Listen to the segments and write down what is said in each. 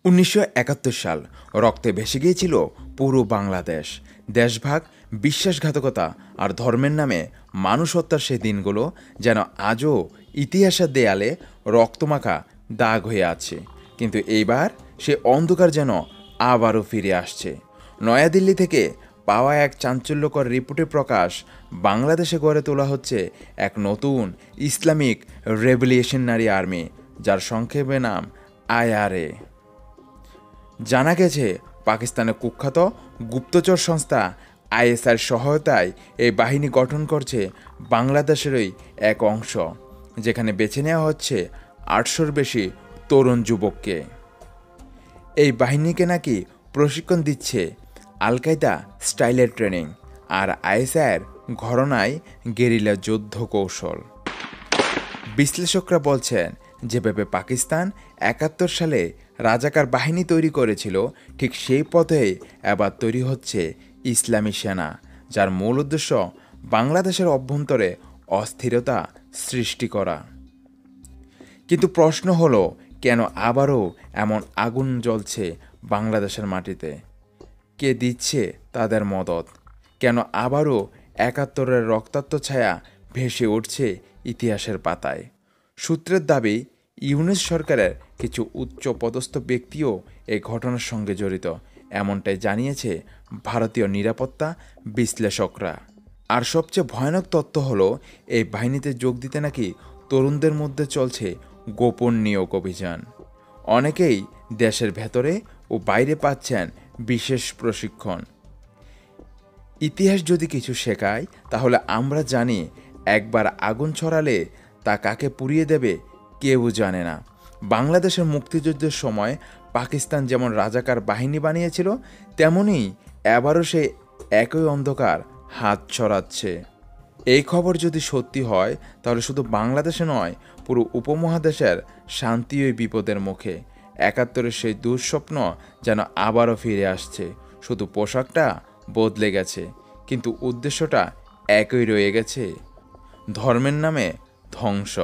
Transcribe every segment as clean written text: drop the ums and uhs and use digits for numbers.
১৯৭১ সাল রক্তে ভেসে গিয়েছিল পুরো বাংলাদেশ। দেশভাগ, বিশ্বাসঘাতকতা আর ধর্মের নামে মানুষ হত্যার সেই দিনগুলো যেন আজও ইতিহাসের দেয়ালে রক্তমাখা দাগ হয়ে আছে। কিন্তু এইবার সে অন্ধকার যেন আবারও ফিরে আসছে। নয়াদিল্লি থেকে পাওয়া এক চাঞ্চল্যকর রিপোর্টে প্রকাশ, বাংলাদেশে গড়ে তোলা হচ্ছে এক নতুন ইসলামিক রেভলিউশনারি আর্মি, যার সংক্ষেপে নাম IRA। জানা গেছে পাকিস্তানের কুখ্যাত গুপ্তচর সংস্থা ISIর সহায়তায় এই বাহিনী গঠন করছে বাংলাদেশেরই এক অংশ, যেখানে বেছে নেওয়া হচ্ছে ৮০০-র বেশি তরুণ যুবককে। এই বাহিনীকে নাকি প্রশিক্ষণ দিচ্ছে আল কায়দা স্টাইলের ট্রেনিং আর ISIর ঘরনায় গেরিলা যুদ্ধ কৌশল। বিশ্লেষকরা বলছেন, যেভাবে পাকিস্তান ৭১ সালে রাজাকার বাহিনী তৈরি করেছিল, ঠিক সেই পথেই এবার তৈরি হচ্ছে ইসলামী সেনা, যার মূল উদ্দেশ্য বাংলাদেশের অভ্যন্তরে অস্থিরতা সৃষ্টি করা। কিন্তু প্রশ্ন হলো, কেন আবারও এমন আগুন জ্বলছে বাংলাদেশের মাটিতে? কে দিচ্ছে তাদের মদত? কেন আবারও ৭১-এর রক্তাক্ত ছায়া ভেসে উঠছে ইতিহাসের পাতায়? সূত্রের দাবি, ইউনূস সরকারের কিছু উচ্চ পদস্থ ব্যক্তিও এই ঘটনার সঙ্গে জড়িত, এমনটাই জানিয়েছে ভারতীয় নিরাপত্তা বিশ্লেষকরা। আর সবচেয়ে ভয়ানক তথ্য হলো, এই বাহিনীতে যোগ দিতে নাকি তরুণদের মধ্যে চলছে গোপন নিয়োগ অভিযান। অনেকেই দেশের ভেতরে ও বাইরে পাচ্ছেন বিশেষ প্রশিক্ষণ। ইতিহাস যদি কিছু শেখায়, তাহলে আমরা জানি, একবার আগুন ছড়ালে তা কাকে পুড়িয়ে দেবে কেউ জানে না। বাংলাদেশের মুক্তিযুদ্ধের সময় পাকিস্তান যেমন রাজাকার বাহিনী বানিয়েছিল, তেমনই এবারও সে একই অন্ধকার হাত ছড়াচ্ছে। এই খবর যদি সত্যি হয়, তাহলে শুধু বাংলাদেশে নয়, পুরো উপমহাদেশের শান্তিই বিপদের মুখে। ৭১-এর সেই দুঃস্বপ্ন যেন আবারও ফিরে আসছে। শুধু পোশাকটা বদলে গেছে, কিন্তু উদ্দেশ্যটা একই রয়ে গেছে, ধর্মের নামে ধ্বংস।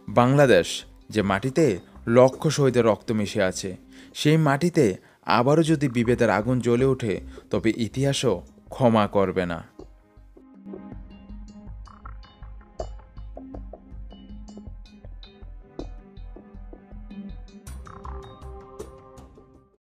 বাংলাদেশ যে মাটিতে লক্ষ শহীদের রক্ত মিশে আছে, সেই মাটিতে আবারও যদি বিভেদের আগুন জ্বলে ওঠে, তবে ইতিহাসও ক্ষমা করবে না।